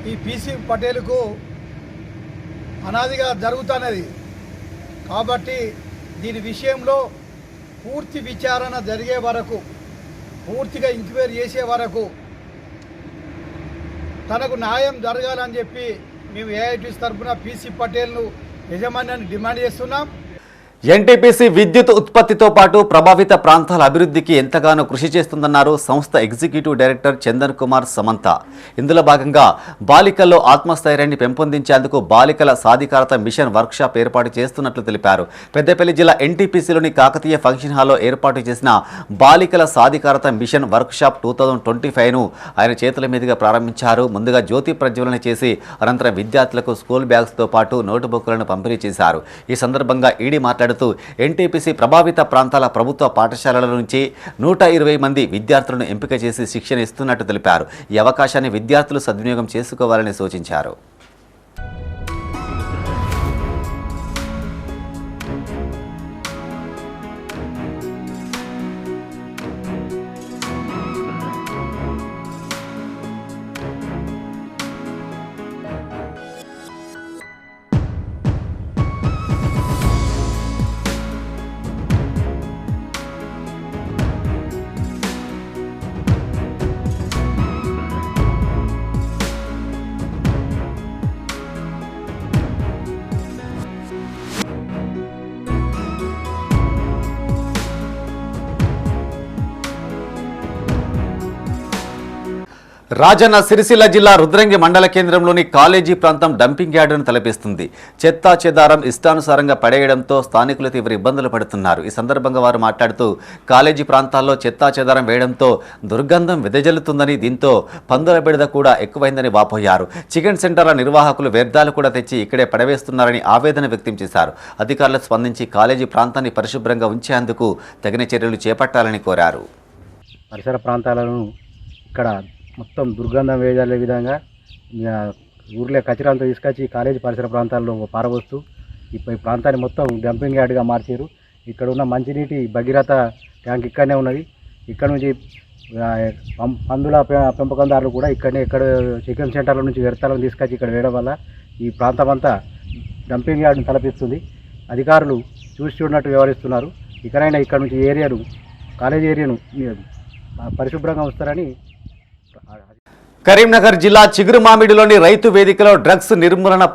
ఈ పీసీ పటేల్కు అనాదిగా జరుగుతున్నది. కాబట్టి దీని విషయంలో పూర్తి విచారణ జరిగే వరకు, పూర్తిగా ఎంక్వైరీ చేసే వరకు తనకు న్యాయం జరగాలని చెప్పి మేము ఏఐటీసీ తరఫున పీసీ పటేల్ను యజమాన్యాన్ని డిమాండ్ చేస్తున్నాం. ఎన్టీపీసీ విద్యుత్ ఉత్పత్తితో పాటు ప్రభావిత ప్రాంతాల అభివృద్ధికి ఎంతగానో కృషి చేస్తుందన్నారు సంస్థ ఎగ్జిక్యూటివ్ డైరెక్టర్ చందన్ కుమార్ సమంత. ఇందులో భాగంగా బాలికల్లో ఆత్మస్థైర్యాన్ని పెంపొందించేందుకు బాలికల సాధికారత మిషన్ వర్క్షాప్ ఏర్పాటు చేస్తున్నట్లు తెలిపారు. పెద్దపల్లి జిల్లా ఎన్టీపీసీలోని కాకతీయ ఫంక్షన్ హాల్లో ఏర్పాటు చేసిన బాలికల సాధికారత మిషన్ వర్క్షాప్ 2025ను ఆయన చేతుల మీదుగా ప్రారంభించారు. ముందుగా జ్యోతి ప్రజ్వలన చేసి అనంతరం విద్యార్థులకు స్కూల్ బ్యాగ్స్తో పాటు నోటుబుక్లను పంపిణీ చేశారు. ఈ సందర్భంగా ఈడీ మాట్లాడుతూ ఎన్టీపీసీ ప్రభావిత ప్రాంతాల ప్రభుత్వ పాఠశాలల నుంచి 120 మంది విద్యార్థులను ఎంపిక చేసి శిక్షణ ఇస్తున్నట్టు తెలిపారు. ఈ అవకాశాన్ని విద్యార్థులు సద్వినియోగం చేసుకోవాలని సూచించారు. రాజన్న సిరిసిల్ల జిల్లా రుద్రంగి మండల కేంద్రంలోని కాలేజీ ప్రాంతం డంపింగ్ యార్డును తలపిస్తుంది. చెత్తా చెదారం ఇష్టానుసారంగా పడేయడంతో స్థానికులు తీవ్ర ఇబ్బందులు పడుతున్నారు. ఈ సందర్భంగా వారు మాట్లాడుతూ కాలేజీ ప్రాంతాల్లో చెత్తా చెదారం వేయడంతో దుర్గంధం వెదజల్లుతుందని, దీంతో పందుల బెడద కూడా ఎక్కువైందని వాపోయారు. చికెన్ సెంటర్ల నిర్వాహకులు వ్యర్థాలు కూడా తెచ్చి ఇక్కడే పడవేస్తున్నారని ఆవేదన వ్యక్తం చేశారు. అధికారులు స్పందించి కాలేజీ ప్రాంతాన్ని పరిశుభ్రంగా ఉంచేందుకు తగిన చర్యలు చేపట్టాలని కోరారు. పరిసర ప్రాంతాలను ఇక్కడ మొత్తం దుర్గంధం వేయజల్లే విధంగా ఊర్లే కచరాంతా తీసుకొచ్చి కాలేజీ పరిసర ప్రాంతాల్లో పారబోస్తూ ఈ ప్రాంతాన్ని మొత్తం డంపింగ్ యార్డ్గా మార్చారు. ఇక్కడ ఉన్న మంచినీటి భగీరథ ట్యాంక్ ఇక్కడనే ఉన్నది. ఇక్కడ నుంచి పందుల పెంపకందారులు కూడా ఇక్కడ చికెన్ సెంటర్ల నుంచి వ్యర్థాలను తీసుకొచ్చి ఇక్కడ వేయడం వల్ల ఈ ప్రాంతం అంతా డంపింగ్ యార్డ్ను తలపిస్తుంది. అధికారులు చూసి చూడనట్టు వ్యవహరిస్తున్నారు. ఇకనైనా ఇక్కడ నుంచి ఏరియాను కాలేజీ ఏరియాను పరిశుభ్రంగా ఉంచుతారని. కరీంనగర్ జిల్లా చిగురుమామిడిలోని రైతు వేదికలో డ్రగ్స్ నిర్మూలన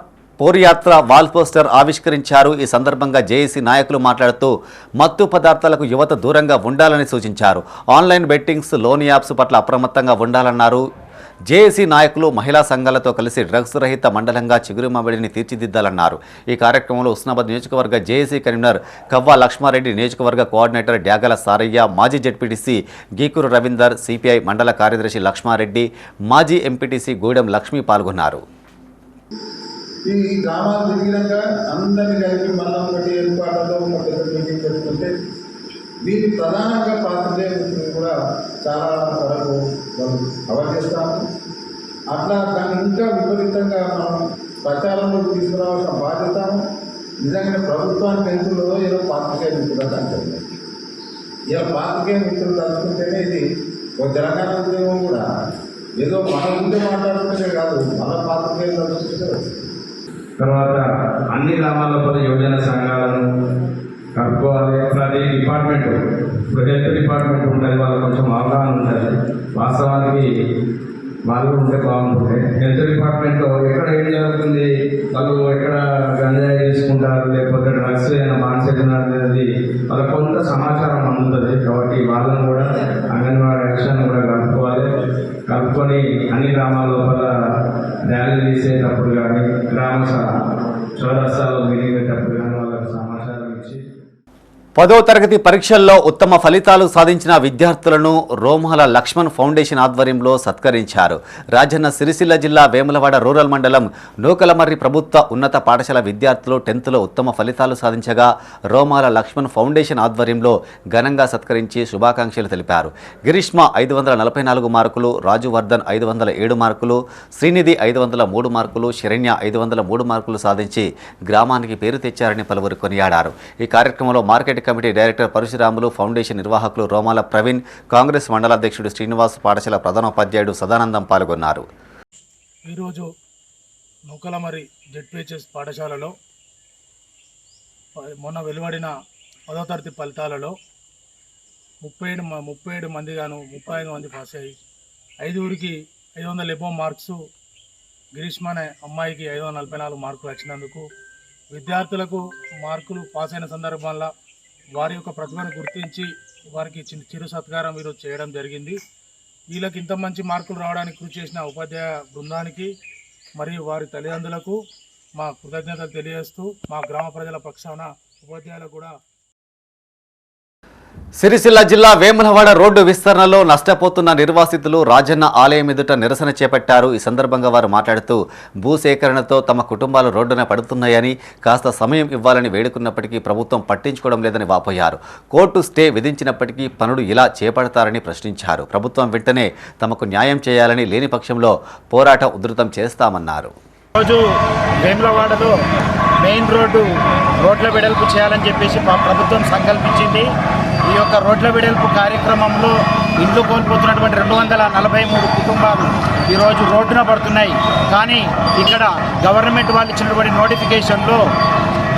పోరుయాత్ర వాల్ పోస్టర్ ఆవిష్కరించారు. ఈ సందర్భంగా జేఏసీ నాయకులు మాట్లాడుతూ మత్తు పదార్థాలకు యువత దూరంగా ఉండాలని సూచించారు. ఆన్లైన్ బెట్టింగ్స్, లోన్ యాప్స్ పట్ల అప్రమత్తంగా ఉండాలన్నారు. జేఏసీ నాయకులు మహిళా సంఘాలతో కలిసి డ్రగ్స్ రహిత మండలంగా చిగురుమామిడిని తీర్చిదిద్దాలన్నారు. ఈ కార్యక్రమంలో ఉస్నాబాద్ నియోజకవర్గ జేఏసీ కన్వీనర్ కవ్వా లక్ష్మారెడ్డి, నియోజకవర్గ కోఆర్డినేటర్ డ్యాగల సారయ్య, మాజీ జెడ్పీటీసీ గీకూరు రవీందర్, సిపిఐ మండల కార్యదర్శి లక్ష్మారెడ్డి, మాజీ ఎంపీటీసీ గూడెం లక్ష్మి పాల్గొన్నారు. ఈ గ్రామాలు తిరిగినాక అందరినీ కలిపి మళ్ళీ ఒకటి ఏర్పాట్లలో ఒక పెద్ద మీటింగ్ పెట్టుకుంటే దీన్ని ప్రధానంగా పాత్రికేయులు కూడా చాలా వరకు వాళ్ళు కవర్ చేస్తాము. అట్లా దాన్ని ఇంకా విపరీతంగా మనం ప్రచారంలోకి తీసుకురావాల్సిన బాధ్యత నిజంగా ప్రభుత్వానికి ఎంతుందో ఏదో పాత్రికేయ మిత్రులు అంటారు. ఇలా పాత్రికేయ మిత్రులు తలుచుకుంటేనే ఇది ఒక తెలంగాణ ఉద్యమం కూడా ఏదో మన ముందే మాట్లాడుతుంటే కాదు, మన పాత్రికేయులు తలుచుకుంటే. తర్వాత అన్ని గ్రామాల్లో కూడా యువజన సంఘాలను కలుపుకోవాలి. ప్రతి డిపార్ట్మెంట్, ఇప్పుడు హెల్త్ డిపార్ట్మెంట్ ఉంటుంది, వాళ్ళకి కొంచెం అవగాహన ఉంటుంది. వాస్తవానికి వాళ్ళు ఉంటే బాగుంటుంది. హెల్త్ డిపార్ట్మెంట్లో ఎక్కడ ఏం జరుగుతుంది, వాళ్ళు ఎక్కడ గంజాయి తీసుకుంటారు, లేకపోతే డ్రగ్స్ ఏమైనా బానిసెడుతున్నారు అనేది వాళ్ళకి కొంత సమాచారం అందుతుంది. కాబట్టి వాళ్ళని కూడా అంగన్వాడీ యాక్షన్ కూడా కలుపుకొని అన్ని గ్రామాల లోపల ర్యాలీ తీసేటప్పుడు కానీ గ్రామ చౌరస్తాలో వినియోగేటప్పుడు కానీ వాళ్ళకి సమాచారం ఇచ్చి 10వ తరగతి పరీక్షల్లో ఉత్తమ ఫలితాలు సాధించిన విద్యార్థులను రోమాల లక్ష్మణ్ ఫౌండేషన్ ఆధ్వర్యంలో సత్కరించారు. రాజన్న సిరిసిల్ల జిల్లా వేములవాడ రూరల్ మండలం నూకలమర్రి ప్రభుత్వ ఉన్నత పాఠశాల విద్యార్థులు 10th లో ఉత్తమ ఫలితాలు సాధించగా రోమాల లక్ష్మణ్ ఫౌండేషన్ ఆధ్వర్యంలో ఘనంగా సత్కరించి శుభాకాంక్షలు తెలిపారు. గిరీష్మ 544 మార్కులు, రాజువర్ధన్ 507 మార్కులు, శ్రీనిధి 503 మార్కులు, శరణ్య 503 మార్కులు సాధించి గ్రామానికి పేరు తెచ్చారని పలువురు కొనియాడారు. ఈ కార్యక్రమంలో market committee director Parasuramulu, foundation నిర్వాహకులు రోమాల ప్రవీణ్, కాంగ్రెస్ మండలాధ్యక్షుడు శ్రీనివాస్, పాఠశాల ప్రధానోపాధ్యాయుడు సదానందం పాల్గొన్నారు. ఈరోజు నూకలమర్రి జెడ్పీహెచ్ఎస్ పాఠశాలలో మొన్న వెలువడిన 10వ తరగతి ఫలితాలలో 37 మంది గాను 35 మంది పాస్ అయ్యి 5ఊరికి 500 మార్క్స్, గిరీష్మ అనే అమ్మాయికి 544 మార్కులు వచ్చినందుకు విద్యార్థులకు మార్కులు పాస్ అయిన సందర్భంలో వారి యొక్క ప్రతిభను గుర్తించి వారికి చిరు సత్కారం ఈరోజు చేయడం జరిగింది. వీళ్ళకి ఇంత మంచి మార్కులు రావడానికి కృషి చేసిన ఉపాధ్యాయ బృందానికి మరియు వారి తల్లిదండ్రులకు మా కృతజ్ఞతలు తెలియజేస్తూ మా గ్రామ ప్రజల పక్షాన ఉపాధ్యాయులకు కూడా. సిరిసిల్ల జిల్లా వేములవాడ రోడ్డు విస్తరణలో నష్టపోతున్న నిర్వాసితులు రాజన్న ఆలయం ఎదుట నిరసన చేపట్టారు. ఈ సందర్భంగా వారు మాట్లాడుతూ భూసేకరణతో తమ కుటుంబాలు రోడ్డున పడుతున్నాయని, కాస్త సమయం ఇవ్వాలని వేడుకున్నప్పటికీ ప్రభుత్వం పట్టించుకోవడం లేదని వాపోయారు. కోర్టు స్టే విధించినప్పటికీ పనులు ఇలా చేపడతారని ప్రశ్నించారు. ప్రభుత్వం వెంటనే తమకు న్యాయం చేయాలని, లేని పక్షంలో పోరాటం ఉధృతం చేస్తామన్నారు. రోజు వేములవాడలో మెయిన్ రోడ్ల వెడల్పు చేయాలని చెప్పేసి ప్రభుత్వం సంకల్పించింది. ఈ యొక్క రోడ్ల వెడల్పు కార్యక్రమంలో ఇండ్లు కోల్పోతున్నటువంటి 243 కుటుంబాలు ఈరోజు రోడ్డున పడుతున్నాయి. కానీ ఇక్కడ గవర్నమెంట్ వాళ్ళు ఇచ్చినటువంటి నోటిఫికేషన్లో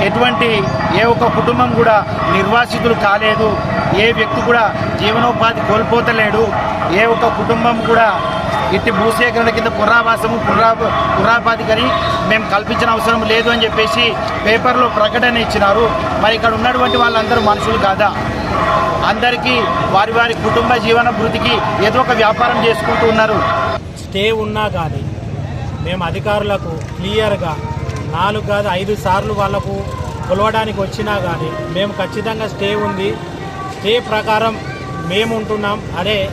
ఎటువంటి ఏ ఒక్క కుటుంబం కూడా నిర్వాసితులు కాలేదు, ఏ వ్యక్తి కూడా జీవనోపాధి కోల్పోతలేడు, ఏ ఒక్క కుటుంబం కూడా ఇట్టి భూసేకరణ కింద పునరావాసము పునరాపాధి కానీ మేము కల్పించిన అవసరం లేదు అని చెప్పేసి పేపర్లో ప్రకటన ఇచ్చినారు. మరి ఇక్కడ ఉన్నటువంటి వాళ్ళందరూ మనుషులు కాదా? అందరికీ వారి వారి కుటుంబ జీవన భృతికి ఏదో ఒక వ్యాపారం చేసుకుంటూ ఉన్నారు. స్టే ఉన్నా కానీ మేము అధికారులకు క్లియర్గా 4 కాదు 5 సార్లు వాళ్ళకు కొలవడానికి వచ్చినా కానీ మేము ఖచ్చితంగా స్టే ఉంది, స్టే ప్రకారం మేము ఉంటున్నాం,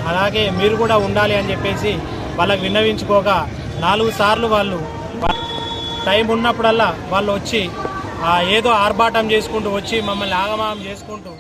అలాగే మీరు కూడా ఉండాలి అని చెప్పేసి వాళ్ళకి విన్నవించుకోగా 4 సార్లు వాళ్ళు టైం ఉన్నప్పుడల్లా వాళ్ళు వచ్చి ఏదో ఆర్భాటం చేసుకుంటూ వచ్చి మమ్మల్ని ఆగమాగం చేసుకుంటూ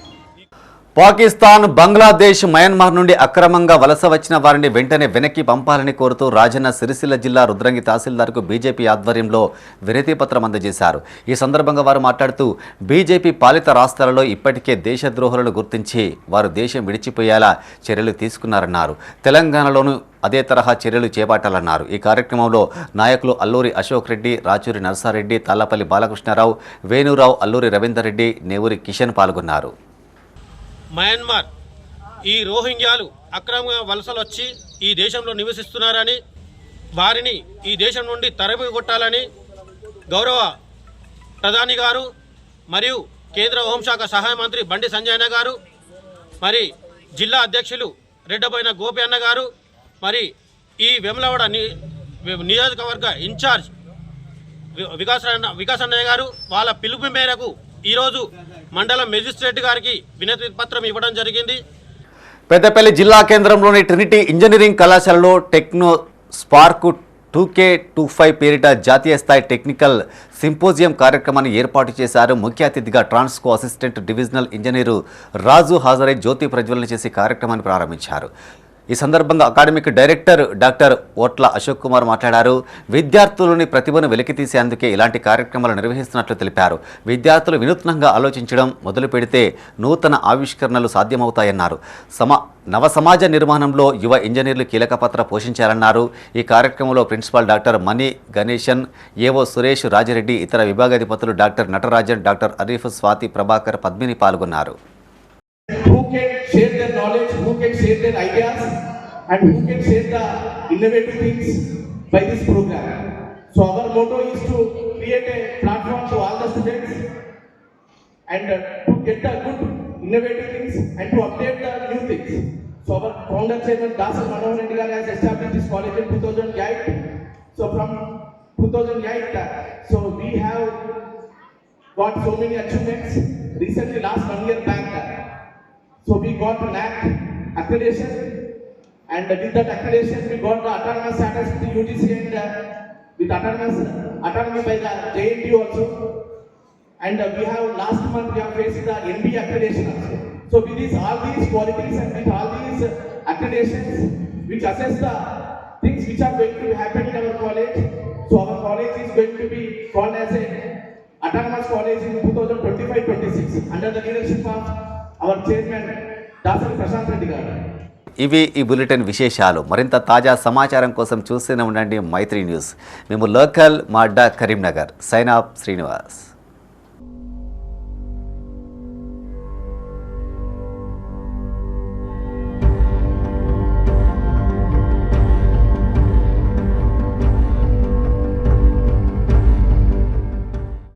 పాకిస్తాన్, బంగ్లాదేశ్, మయన్మార్ నుండి అక్రమంగా వలస వచ్చిన వారిని వెంటనే వెనక్కి పంపాలని కోరుతూ రాజన్న సిరిసిల్ల జిల్లా రుద్రంగి తహసీల్దార్కు బీజేపీ ఆధ్వర్యంలో వినతి పత్రం అందజేశారు. ఈ సందర్భంగా వారు మాట్లాడుతూ బీజేపీ పాలిత రాష్ట్రాలలో ఇప్పటికే దేశద్రోహులను గుర్తించి వారు దేశం విడిచిపోయేలా చర్యలు తీసుకున్నారన్నారు. తెలంగాణలోనూ అదే తరహా చర్యలు చేపట్టాలన్నారు. ఈ కార్యక్రమంలో నాయకులు అల్లూరి అశోక్ రెడ్డి, రాచూరి నర్సారెడ్డి, తాళ్లపల్లి బాలకృష్ణారావు, వేణురావు, అల్లూరి రవీందర్ రెడ్డి, నేవూరి కిషన్ పాల్గొన్నారు. మయన్మార్ ఈ రోహింగ్యాలు అక్రమంగా వలసలు వచ్చి ఈ దేశంలో నివసిస్తున్నారని, వారిని ఈ దేశం నుండి తరిమి కొట్టాలని గౌరవ ప్రధాని గారు మరియు కేంద్ర హోంశాఖ సహాయ మంత్రి బండి సంజయ్ గారు, మరి జిల్లా అధ్యక్షులు రెడ్డబోయిన గోపి అన్న గారు, మరి ఈ వేములవాడ నియోజకవర్గ ఇన్ఛార్జ్ వికాస్ అన్నయ్య గారు వాళ్ళ పిలుపు మేరకు ఈరోజు మండలం మెజిస్ట్రేట్ గారికి వినతి పత్రం ఇవ్వడం జరిగింది. పెద్దపల్లి జిల్లా కేంద్రంలోని ట్రినిటీ ఇంజనీరింగ్ కళాశాలలో టెక్నో స్పార్క్ 2K25 పేరిట జాతీయ స్థాయి టెక్నికల్ సింపోజియం కార్యక్రమాన్ని ఏర్పాటు చేశారు. ముఖ్య అతిథిగా ట్రాన్స్కో అసిస్టెంట్ డివిజనల్ ఇంజనీరు రాజు హాజరై జ్యోతి ప్రజ్వలన చేసి కార్యక్రమాన్ని ప్రారంభించారు. ఈ సందర్భంగా అకాడమిక్ డైరెక్టర్ డాక్టర్ ఓట్ల అశోక్ కుమార్ మాట్లాడారు. విద్యార్థులని ప్రతిభను వెలికితీసేందుకే ఇలాంటి కార్యక్రమాలు నిర్వహిస్తున్నట్లు తెలిపారు. విద్యార్థులు వినూత్నంగా ఆలోచించడం మొదలు పెడితే నూతన ఆవిష్కరణలు సాధ్యమవుతాయన్నారు. నవ సమాజ నిర్మాణంలో యువ ఇంజనీర్లు కీలక పాత్ర పోషించారన్నారు. ఈ కార్యక్రమంలో ప్రిన్సిపాల్ డాక్టర్ మణి గణేశన్, ఏవో సురేష్, రాజిరెడ్డి, ఇతర విభాగాధిపతులు డాక్టర్ నటరాజన్, డాక్టర్ అరీఫ్, స్వాతి, ప్రభాకర్, పద్మిని పాల్గొన్నారు. Who can share their knowledge, who can share their ideas, and who can share the innovative things by this program. So our motto is to create a platform to all the students and to get the good innovative things and to update the new things. So our founder chairman Dasar Manohar Reddy has established this college in 2008. So from 2008, so we have got so many achievements. Recently, last 1 year back, so we got NAAC accreditation, and with that accreditation we got the autonomous status with the UGC and with autonomy by the JNTU also, and we have last month we have faced the NB accreditation also. So with all these qualities and with all these accreditations which assess the things which are going to happen in our college, so our college is going to be called as a autonomous college in 2025-26 under the leadership of our chairman Dasar Prashant Reddy garu. ఇవి ఈ bulletin విశేషాలు. మరింత తాజా సమాచారం కోసం చూస్తూనే ఉండండి మైత్రి news. మేము లోకల్ మా అడ్డా కరీంనగర్. Sign off Srinivas.